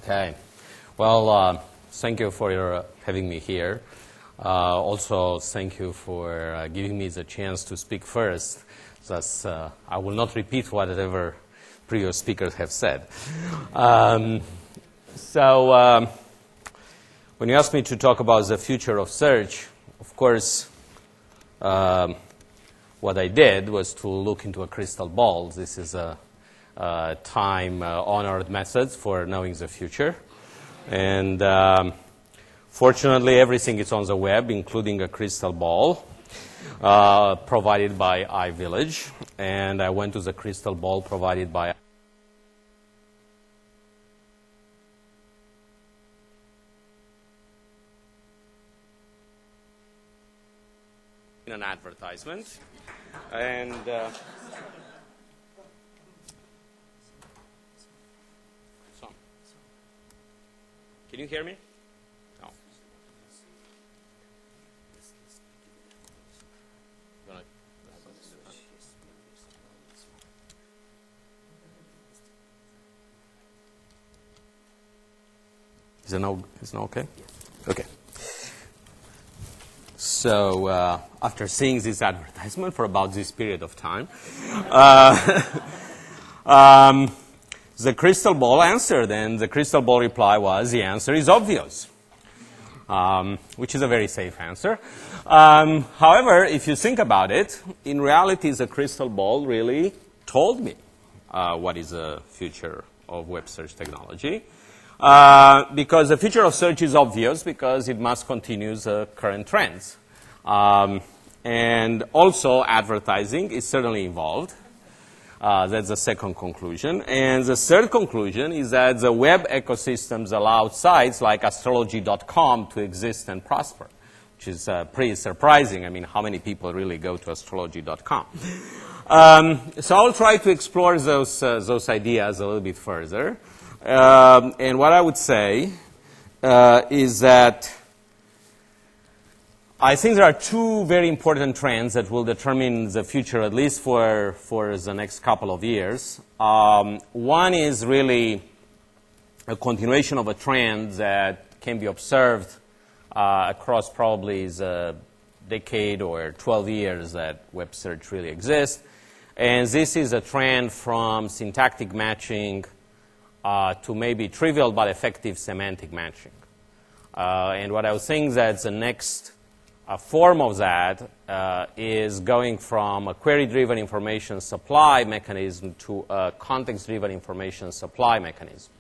Okay. Well, thank you for having me here. Also, thank you for giving me the chance to speak first. Thus, I will not repeat whatever previous speakers have said. When you asked me to talk about the future of search, of course, what I did was to look into a crystal ball. This is a time-honored method for knowing the future. And fortunately, everything is on the web, including a crystal ball provided by iVillage. And I went to the crystal ball provided by in an advertisement. And can you hear me? No. Is it no okay? Okay. So after seeing this advertisement for about this period of time, the crystal ball answered, and the crystal ball reply was, the answer is obvious, which is a very safe answer. However, if you think about it, in reality, the crystal ball really told me what is the future of web search technology. Because the future of search is obvious because it must continue the current trends. And also, advertising is certainly involved. That's the second conclusion. And the third conclusion is that the web ecosystems allow sites like astrology.com to exist and prosper, which is pretty surprising. I mean, how many people really go to astrology.com? So I'll try to explore those ideas a little bit further. And what I would say is that I think there are two very important trends that will determine the future, at least for the next couple of years. One is really a continuation of a trend that can be observed across probably the decade or 12 years that web search really exists. And this is a trend from syntactic matching to maybe trivial but effective semantic matching. And what I was saying is that the next form of that is going from a query-driven information supply mechanism to a context-driven information supply mechanism.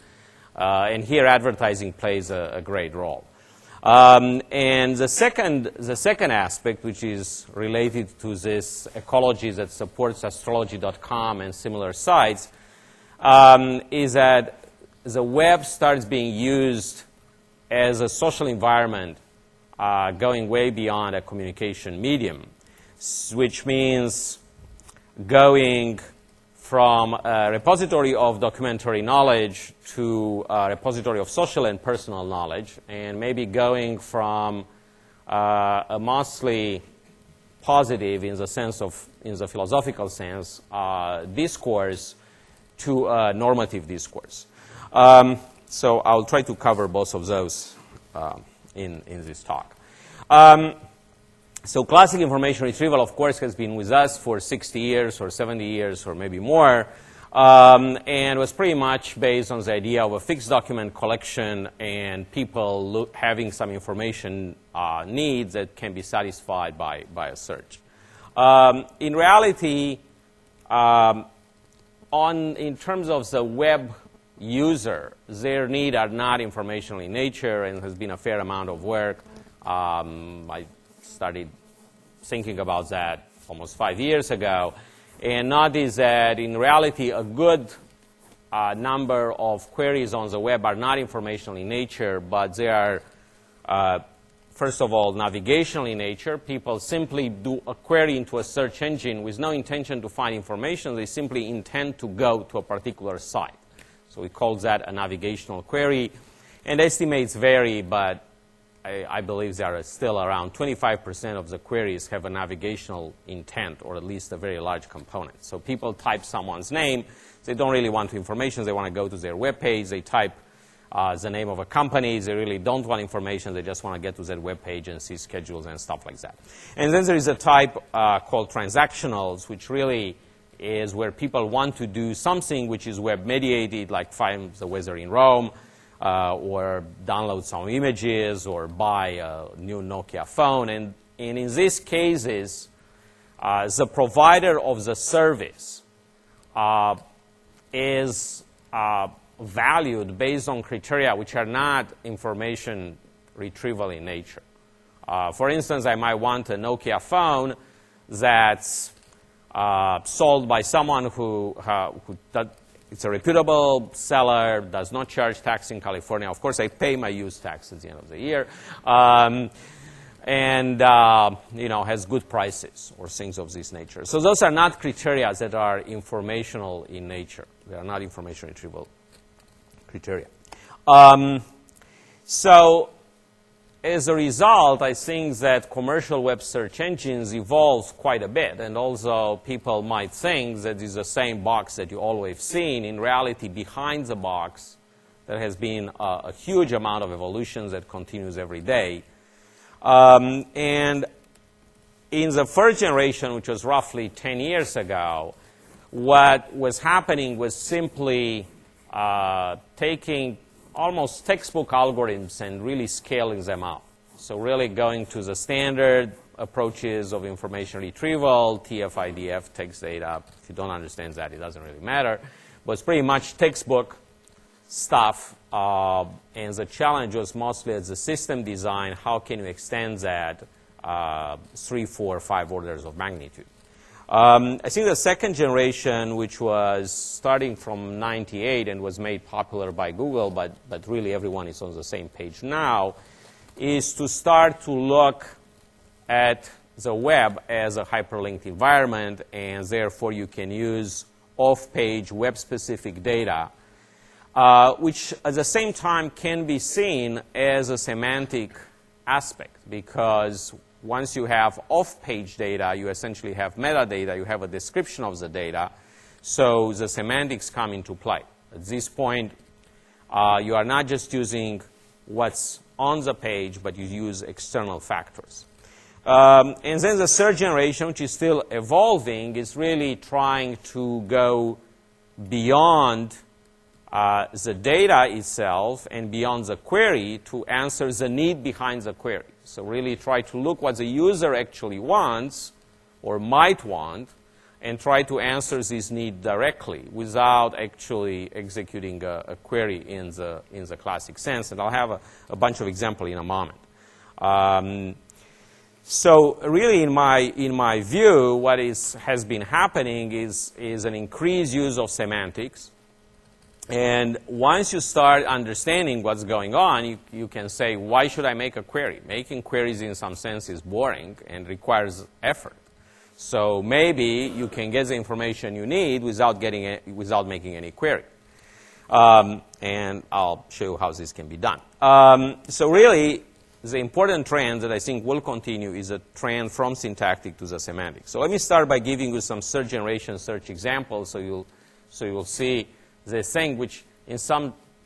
And here advertising plays a great role. And the second aspect, which is related to this ecology that supports astrology.com and similar sites, is that the web starts being used as a social environment going way beyond a communication medium, which means going from a repository of documentary knowledge to a repository of social and personal knowledge, and maybe going from a mostly positive in the philosophical sense, discourse to a normative discourse. So I'll try to cover both of those in this talk. So classic information retrieval, of course, has been with us for 60 years or 70 years or maybe more, and was pretty much based on the idea of a fixed document collection and people having some information needs that can be satisfied by a search. In reality, in terms of the web user, their needs are not informational in nature, and has been a fair amount of work. I started thinking about that almost 5 years ago, and notice that in reality a good number of queries on the web are not informational in nature, but they are, first of all, navigational in nature. People simply do a query into a search engine with no intention to find information. They simply intend to go to a particular site. So we call that a navigational query. And estimates vary, but I believe there are still around 25% of the queries have a navigational intent, or at least a very large component. So people type someone's name. They don't really want information. They want to go to their web page. They type the name of a company. They really don't want information. They just want to get to that web page and see schedules and stuff like that. And then there is a type called transactionals, which really is where people want to do something which is web-mediated, like find the weather in Rome, or download some images, or buy a new Nokia phone. And in these cases, the provider of the service is valued based on criteria which are not information retrieval in nature. For instance, I might want a Nokia phone that's sold by someone who it's a reputable seller, does not charge tax in California. Of course, I pay my use tax at the end of the year, and has good prices or things of this nature. So those are not criteria that are informational in nature. They are not information retrieval criteria. So as a result, I think that commercial web search engines evolve quite a bit. And also, people might think that it's the same box that you always seen. In reality, behind the box, there has been a huge amount of evolution that continues every day. And in the first generation, which was roughly 10 years ago, what was happening was simply taking almost textbook algorithms and really scaling them up. So really going to the standard approaches of information retrieval, TF-IDF, text data. If you don't understand that, it doesn't really matter. But it's pretty much textbook stuff. And the challenge was mostly at the system design. How can you extend that 3, 4, 5 orders of magnitude? I think the second generation, which was starting from 98 and was made popular by Google, but really everyone is on the same page now, is to start to look at the web as a hyperlinked environment, and therefore you can use off-page web-specific data, which at the same time can be seen as a semantic aspect, because once you have off-page data, you essentially have metadata, you have a description of the data, so the semantics come into play. At this point, you are not just using what's on the page, but you use external factors. And then the third generation, which is still evolving, is really trying to go beyond the data itself and beyond the query to answer the need behind the query. So really try to look what the user actually wants or might want and try to answer this need directly without actually executing a query in the classic sense. And I'll have a bunch of examples in a moment. So really, in my view, what has been happening is an increased use of semantics. And once you start understanding what's going on, you can say, why should I make a query? Making queries in some sense is boring and requires effort. So maybe you can get the information you need without making any query. And I'll show you how this can be done. So really, the important trend that I think will continue is a trend from syntactic to the semantic. So let me start by giving you some third generation search examples so you'll see the thing which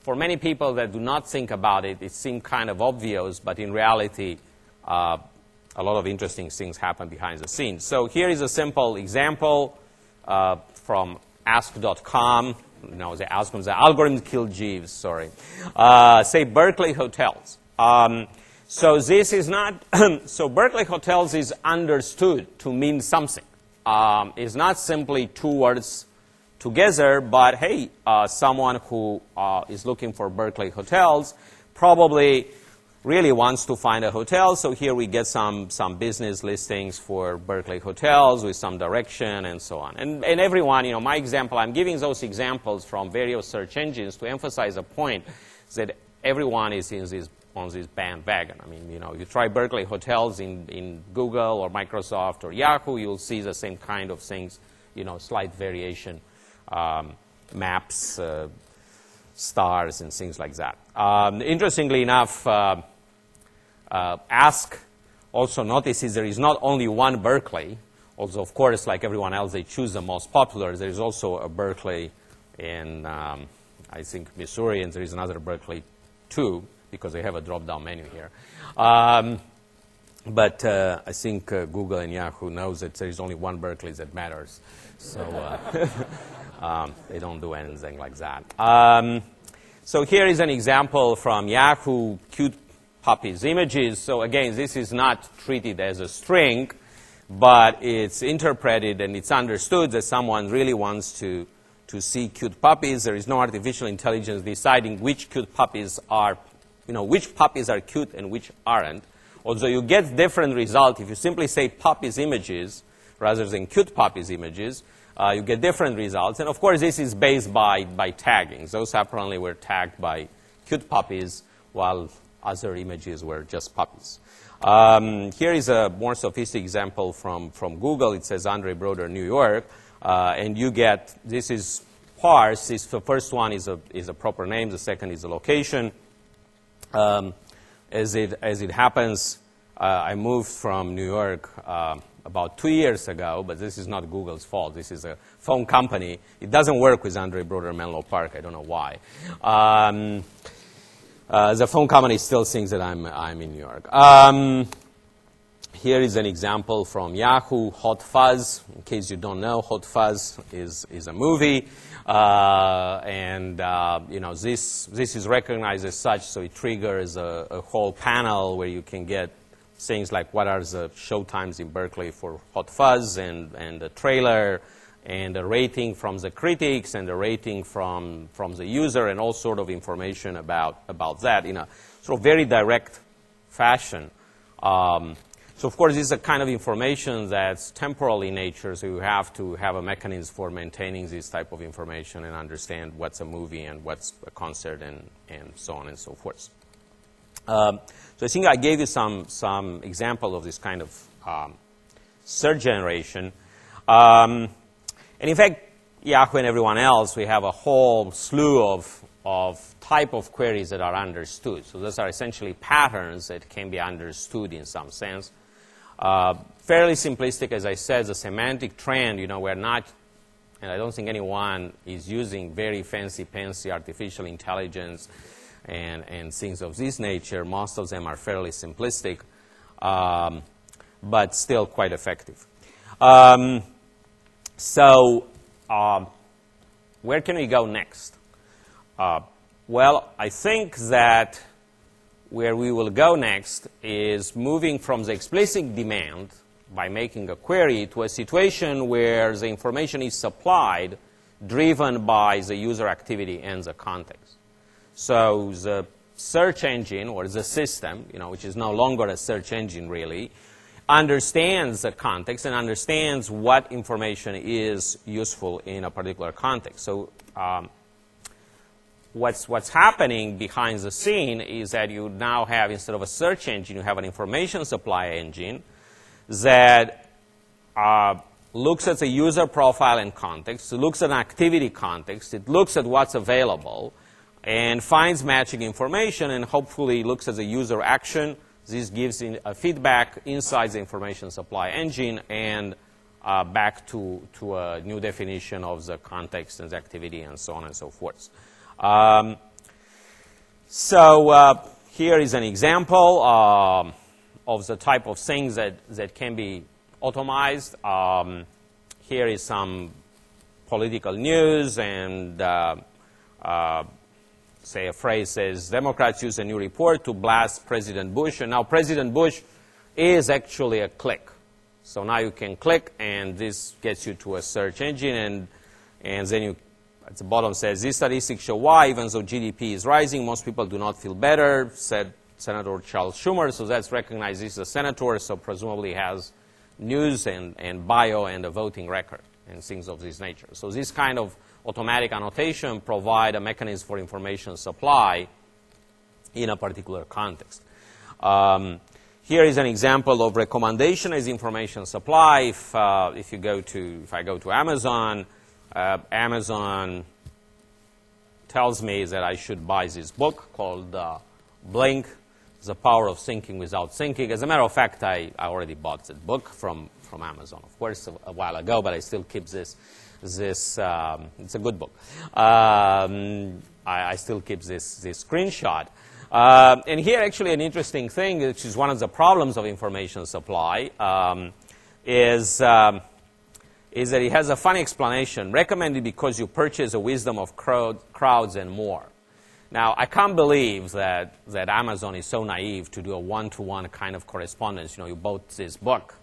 for many people that do not think about it, it seems kind of obvious, but in reality, a lot of interesting things happen behind the scenes. So here is a simple example from ask.com. The algorithm killed Jeeves, sorry. Say Berkeley Hotels. So this is not, so Berkeley Hotels is understood to mean something. It's not simply two words together, but hey, someone who is looking for Berkeley Hotels probably really wants to find a hotel. So here we get some business listings for Berkeley Hotels with some direction and so on. And everyone, my example, I'm giving those examples from various search engines to emphasize a point that everyone is on this bandwagon. I mean, you try Berkeley Hotels in Google or Microsoft or Yahoo, you'll see the same kind of things, slight variation. Maps, stars, and things like that. Interestingly enough, Ask also notices there is not only one Berkeley, although of course, like everyone else, they choose the most popular. There is also a Berkeley in, I think, Missouri, and there is another Berkeley 2, because they have a drop-down menu here. But I think Google and Yahoo knows that there is only one Berkeley that matters. So they don't do anything like that. So here is an example from Yahoo, cute puppies images. So again, this is not treated as a string, but it's interpreted and it's understood that someone really wants to see cute puppies. There is no artificial intelligence deciding which cute puppies are, which puppies are cute and which aren't. Although you get different results if you simply say puppies images rather than cute puppies images, you get different results. And of course, this is based by tagging. Those apparently were tagged by cute puppies, while other images were just puppies. Here is a more sophisticated example from Google. It says Andrei Broder, New York. And you get, this is parse. The first one is a proper name. The second is a location. As it happens, I moved from New York about 2 years ago, but this is not Google's fault. This is a phone company. It doesn't work with Andrei Broder Menlo Park. I don't know why. The phone company still thinks that I'm in New York. Here is an example from Yahoo, Hot Fuzz. In case you don't know, Hot Fuzz is a movie. This is recognized as such, so it triggers a whole panel where you can get things like what are the show times in Berkeley for Hot Fuzz, and the trailer, and a rating from the critics, and a rating from the user, and all sort of information about that in a sort of very direct fashion. So of course, this is a kind of information that's temporal in nature, so you have to have a mechanism for maintaining this type of information and understand what's a movie and what's a concert and so on and so forth. So I think I gave you some example of this kind of search generation. And in fact, Yahoo and everyone else, we have a whole slew of type of queries that are understood. So those are essentially patterns that can be understood in some sense. Fairly simplistic, as I said, the semantic trend, we're not, and I don't think anyone is using very fancy artificial intelligence and things of this nature. Most of them are fairly simplistic, but still quite effective. Where can we go next? Well, I think that where we will go next is moving from the explicit demand by making a query to a situation where the information is supplied driven by the user activity and the context. So the search engine, or the system, which is no longer a search engine really, understands the context and understands what information is useful in a particular context. So what's happening behind the scene is that you now have, instead of a search engine, you have an information supply engine that looks at the user profile and context, it looks at an activity context, it looks at what's available, and finds matching information, and hopefully looks at the user action. This gives a feedback inside the information supply engine and back to a new definition of the context and the activity and so on and so forth. Here is an example of the type of things that can be automized. Here is some political news, and say a phrase says, Democrats use a new report to blast President Bush. And now President Bush is actually a click. So now you can click, and this gets you to a search engine, and then you, at the bottom says, these statistics show why, even though GDP is rising, most people do not feel better, said Senator Charles Schumer. So that's recognized he's a senator, so presumably has news and bio and a voting record and things of this nature. So this kind of automatic annotation provide a mechanism for information supply in a particular context. Here is an example of recommendation as information supply. If I go to Amazon, Amazon tells me that I should buy this book called Blink, The Power of Thinking Without Thinking. As a matter of fact, I already bought that book from Amazon, of course, a while ago, but I still keep this. It's a good book. I still keep this screenshot. And here actually an interesting thing, which is one of the problems of information supply, is that it has a funny explanation. Recommended because you purchase the wisdom of crowds and more. Now, I can't believe that Amazon is so naive to do a one-to-one kind of correspondence. You know, you bought this book,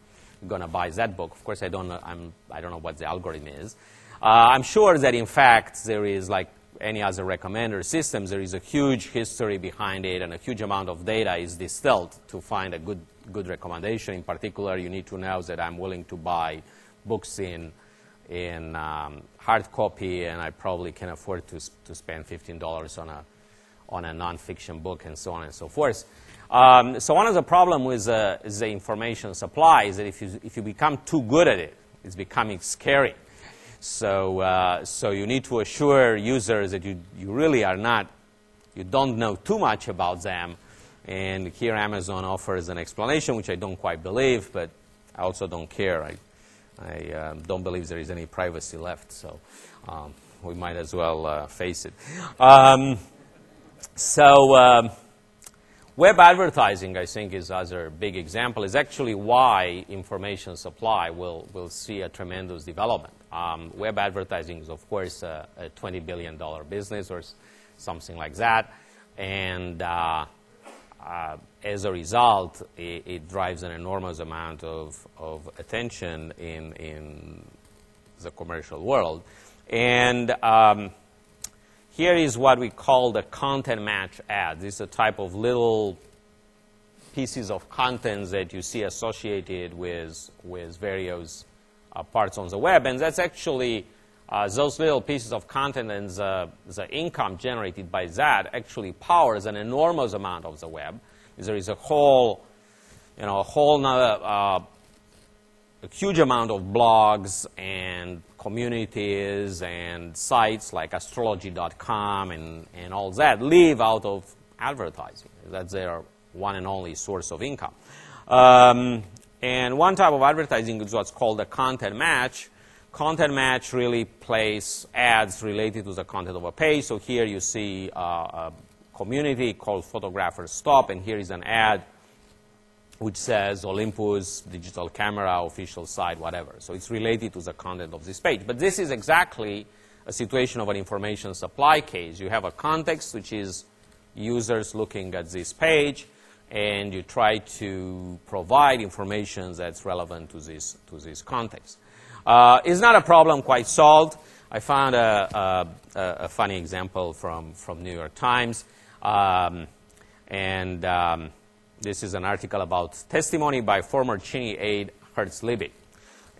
you're going to buy that book. Of course, I don't know what the algorithm is. I'm sure that, in fact, there is, like any other recommender systems, there is a huge history behind it, and a huge amount of data is distilled to find a good recommendation. In particular, you need to know that I'm willing to buy books in hard copy, and I probably can afford to spend $15 on a nonfiction book, and so on and so forth. So one of the problems with the information supply is that if you become too good at it, it's becoming scary. So you need to assure users that you really are not, you don't know too much about them. And here Amazon offers an explanation, which I don't quite believe, but I also don't care. I don't believe there is any privacy left, so we might as well face it. Web advertising, I think, is another big example. Is actually why information supply will see a tremendous development. Web advertising is, of course, a $20 billion business or something like that, and as a result, it drives an enormous amount of attention in the commercial world. And here is what we call the content match ads. This is a type of little pieces of content that you see associated with various parts on the web. And that's actually those little pieces of content and the income generated by that actually powers an enormous amount of the web. There is a whole a huge amount of blogs and communities and sites like astrology.com and all that live out of advertising. That's their one and only source of income. And one type of advertising is what's called a content match. Content match really plays ads related to the content of a page. So here you see a community called Photographers Stop, and here is an ad which says Olympus, digital camera, official site, whatever. So it's related to the content of this page. But this is exactly a situation of an information supply case. You have a context, which is users looking at this page, and you try to provide information that's relevant to this context. It's not a problem quite solved. I found a funny example from New York Times. This is an article about testimony by former Cheney aide Hertz Libby.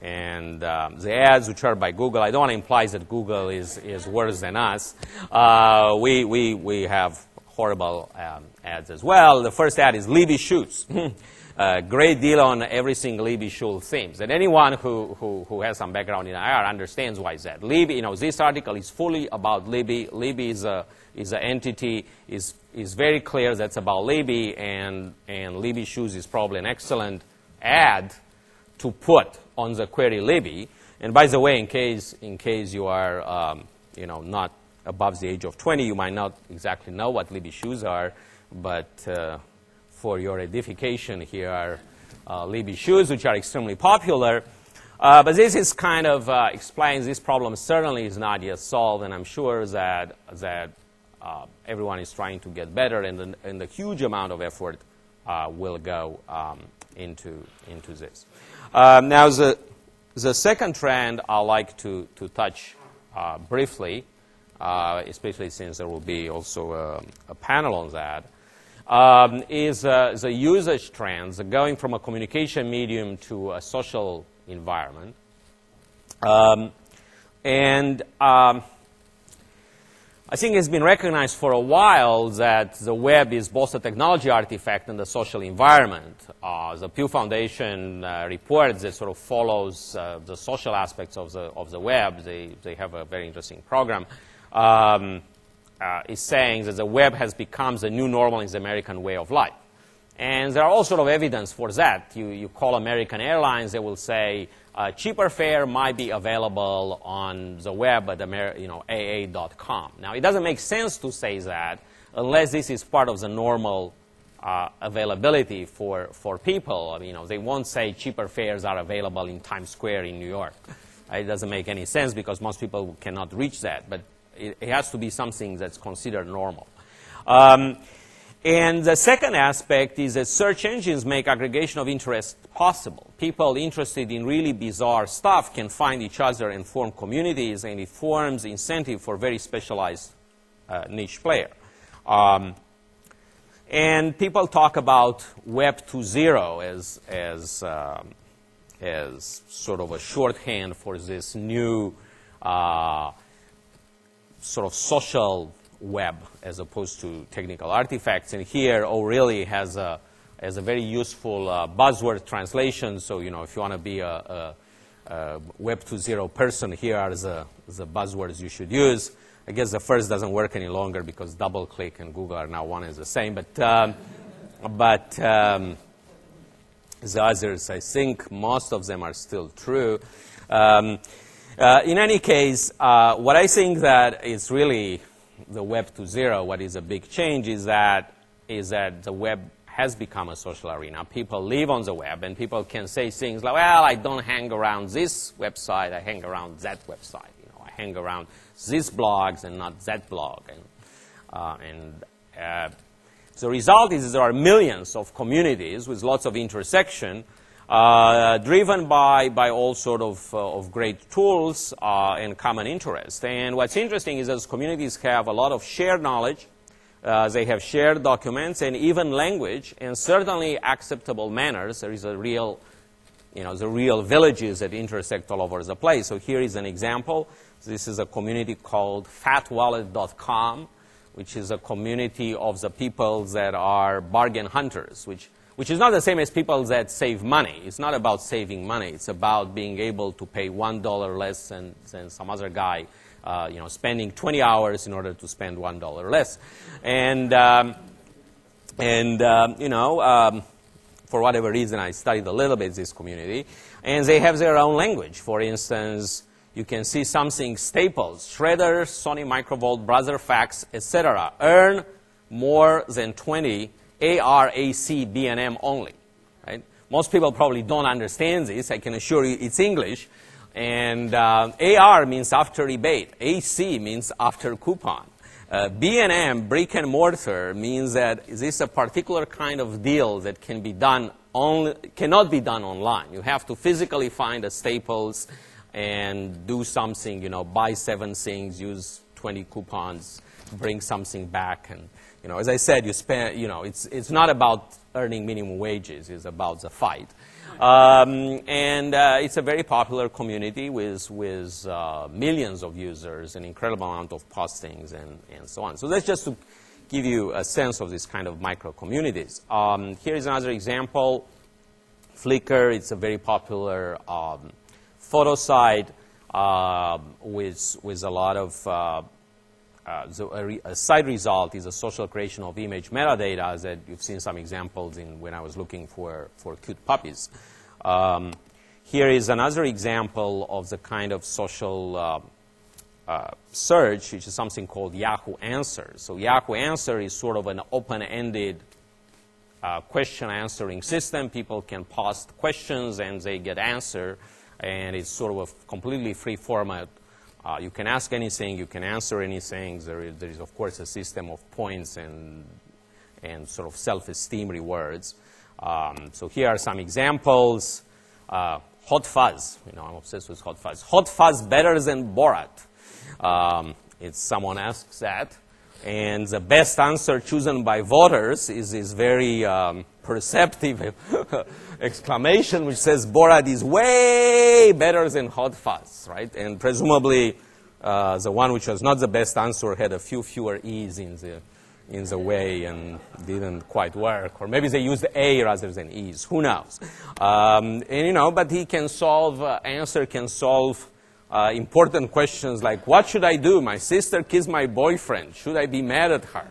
And the ads, which are by Google, I don't want to imply that Google is worse than us. We have horrible ads as well. The first ad is Libby shoes. Great deal on everything Libby shoe themes. And anyone who has some background in IR understands why that. Libby, this article is fully about Libby. Libby is an entity, is very clear that's about Libby, and Libby shoes is probably an excellent ad to put on the query Libby. And by the way, in case you are not above the age of 20, you might not exactly know what Libby shoes are, but for your edification, here are Libby shoes, which are extremely popular. But this is kind of explains this problem certainly is not yet solved, and I'm sure that everyone is trying to get better, and the huge amount of effort will go into this. Now, the second trend I'd like to touch briefly, especially since there will be also a panel on that, is the usage trends, going from a communication medium to a social environment. I think it's been recognized for a while that the web is both a technology artifact and a social environment. The Pew Foundation report that sort of follows the social aspects of the web. They have a very interesting program. Is saying that the web has become the new normal in the American way of life. And there are all sort of evidence for that. You call American Airlines, they will say cheaper fare might be available on the web at AA.com. Now, it doesn't make sense to say that unless this is part of the normal availability for people. I mean, they won't say cheaper fares are available in Times Square in New York. It doesn't make any sense because most people cannot reach that. But it has to be something that's considered normal. And the second aspect is that search engines make aggregation of interest possible. People interested in really bizarre stuff can find each other and form communities, and it forms incentive for very specialized niche player. And people talk about Web 2.0 as sort of a shorthand for this new sort of social web as opposed to technical artifacts. And here O'Reilly has a very useful buzzword translation. So, if you want to be a Web 2.0 person, here are the buzzwords you should use. I guess the first doesn't work any longer because DoubleClick and Google are now one and the same. But the others, I think most of them are still true. In any case, what I think that is really the Web 2.0, what is a big change is that the web has become a social arena. People live on the web, and people can say things like, well, I don't hang around this website, I hang around that website. I hang around these blogs and not that blog. And the result is there are millions of communities with lots of intersection driven by all sort of great tools and common interest. And what's interesting is those communities have a lot of shared knowledge. They have shared documents and even language and certainly acceptable manners. There is a real, the real villages that intersect all over the place. So here is an example. This is a community called fatwallet.com, which is a community of the people that are bargain hunters, which is not the same as people that save money. It's not about saving money. It's about being able to pay $1 less than some other guy, spending 20 hours in order to spend $1 less. For whatever reason, I studied a little bit this community. And they have their own language. For instance, you can see something staples, Shredder, Sony Microvolt, Brother Fax, etc. Earn more than 20 AR, AC, B&M only. Right? Most people probably don't understand this. I can assure you it's English. And AR means after rebate. AC means after coupon. B&M, brick and mortar, means that this is a particular kind of deal that can be done cannot be done online. You have to physically find a Staples and do something, buy 7 things, use 20 coupons, bring something back. And, as I said, you spend, it's not about earning minimum wages. It's about the fight. It's a very popular community with millions of users, an incredible amount of postings, and so on. So that's just to give you a sense of this kind of micro communities. Here is another example. Flickr, it's a very popular photo site with a lot of a side result is a social creation of image metadata that you've seen some examples in when I was looking for cute puppies. Here is another example of the kind of social search, which is something called Yahoo Answers. So Yahoo Answer is sort of an open-ended question answering system. People can post questions and they get answer, and it's sort of a completely free format. You can ask anything, you can answer anything. There is of course, a system of points and sort of self-esteem rewards. So here are some examples. Hot Fuzz, I'm obsessed with Hot Fuzz. Hot Fuzz better than Borat. It's someone asks that. And the best answer chosen by voters is this very perceptive exclamation which says Borat is way better than Hot Fuzz, right? And presumably the one which was not the best answer had a few fewer E's in the way and didn't quite work. Or maybe they used A rather than E's. Who knows? But he can solve, answer can solve important questions like, what should I do? My sister kissed my boyfriend. Should I be mad at her?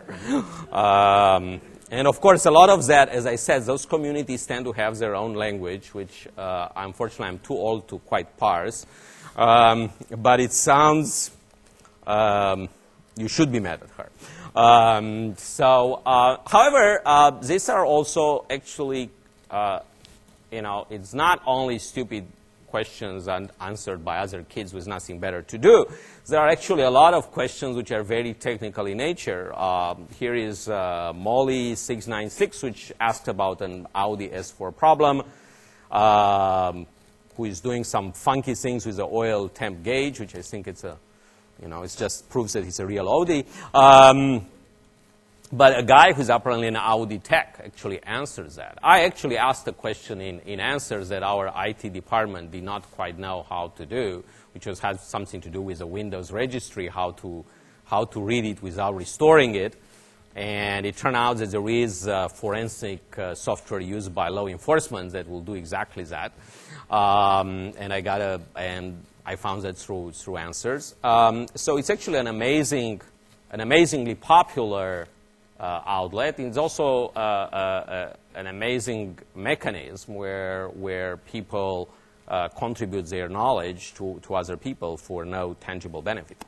And of course, a lot of that, as I said, those communities tend to have their own language, which unfortunately I'm too old to quite parse. But it sounds you should be mad at her. However, these are also actually, it's not only stupid questions and answered by other kids with nothing better to do. There are actually a lot of questions which are very technical in nature. Here is Molly696, which asked about an Audi S4 problem, who is doing some funky things with the oil temp gauge, which I think it's a, it just proves that it's a real Audi. But a guy who's apparently an Audi tech actually answers that. I actually asked a question in answers that our IT department did not quite know how to do, which had something to do with the Windows registry, how to read it without restoring it. And it turned out that there is forensic software used by law enforcement that will do exactly that. And I found that through answers. So it's actually an amazingly popular outlet. It's also an amazing mechanism where people contribute their knowledge to other people for no tangible benefit.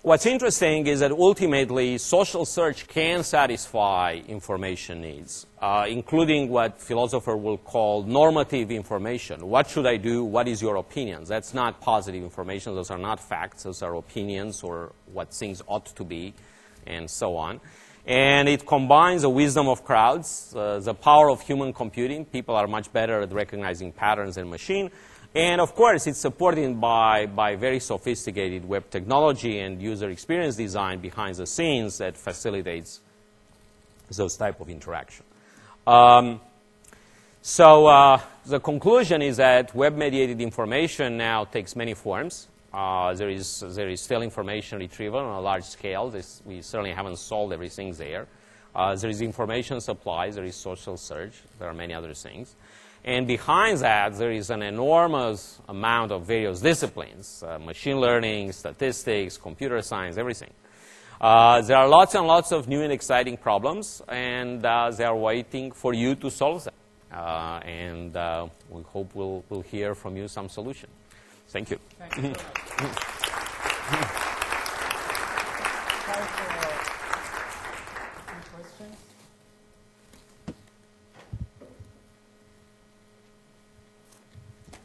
What's interesting is that ultimately social search can satisfy information needs, including what philosophers will call normative information. What should I do? What is your opinion? That's not positive information. Those are not facts. Those are opinions or what things ought to be, and so on. And it combines the wisdom of crowds, the power of human computing. People are much better at recognizing patterns than machine. And of course, it's supported by very sophisticated web technology and user experience design behind the scenes that facilitates those type of interaction. The conclusion is that web-mediated information now takes many forms. There is still information retrieval on a large scale. We certainly haven't solved everything there. There is information supply. There is social search. There are many other things. And behind that, there is an enormous amount of various disciplines, machine learning, statistics, computer science, everything. There are lots and lots of new and exciting problems, and they are waiting for you to solve them. We hope we'll hear from you some solution. Thank you. Thank you so much. Time for questions.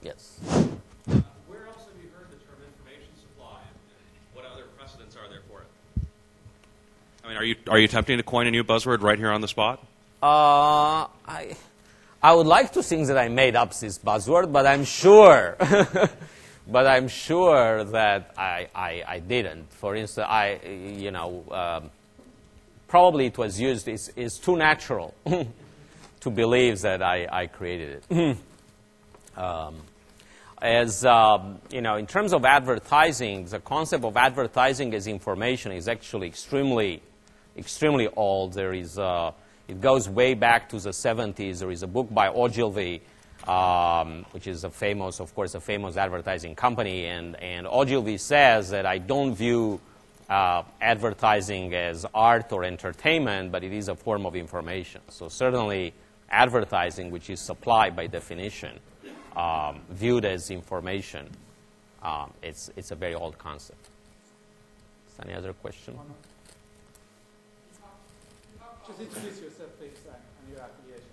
Yes. Where else have you heard the term information supply? What other precedents are there for it? I mean, are you attempting to coin a new buzzword right here on the spot? I would like to think that I made up this buzzword, but I'm sure. But I'm sure that I didn't. For instance, probably it was used. It's too natural to believe that I created it. In terms of advertising, the concept of advertising as information is actually extremely old. There is, it goes way back to the 70s. There is a book by Ogilvy, which is a famous advertising company. And Ogilvy says that I don't view advertising as art or entertainment, but it is a form of information. So certainly advertising, which is supply by definition, viewed as information, it's a very old concept. Any other question? Just introduce yourself, please, and your affiliation.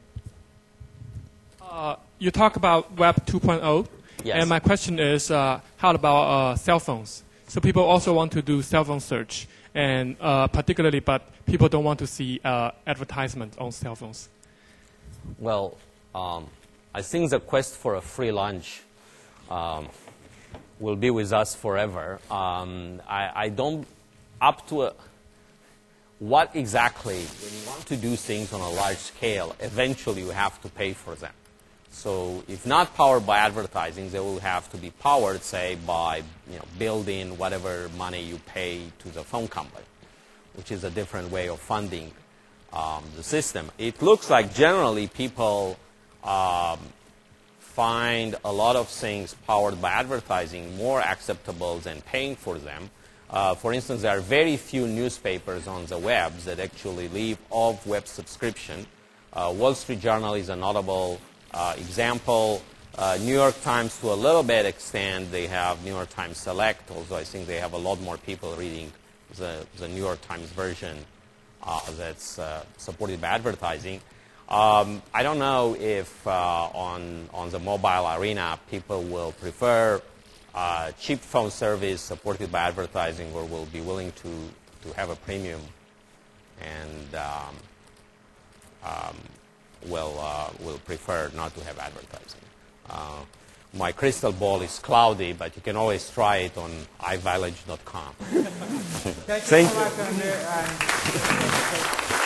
You talk about Web 2.0, Yes. And my question is, how about cell phones? So people also want to do cell phone search, and particularly, but people don't want to see advertisement on cell phones. Well, I think the quest for a free lunch will be with us forever. I don't, up to a, what exactly, when you want to do things on a large scale, eventually you have to pay for them. So if not powered by advertising, they will have to be powered, say, by building whatever money you pay to the phone company, which is a different way of funding the system. It looks like generally people find a lot of things powered by advertising more acceptable than paying for them. For instance, there are very few newspapers on the web that actually live off web subscription. Wall Street Journal is a notable example. New York Times, to a little bit extent, they have New York Times Select, although I think they have a lot more people reading the New York Times version that's supported by advertising. I don't know if on the mobile arena people will prefer cheap phone service supported by advertising, or will be willing to have a premium and will prefer not to have advertising. My crystal ball is cloudy, but you can always try it on iVillage.com. Thank you so much, Andrei.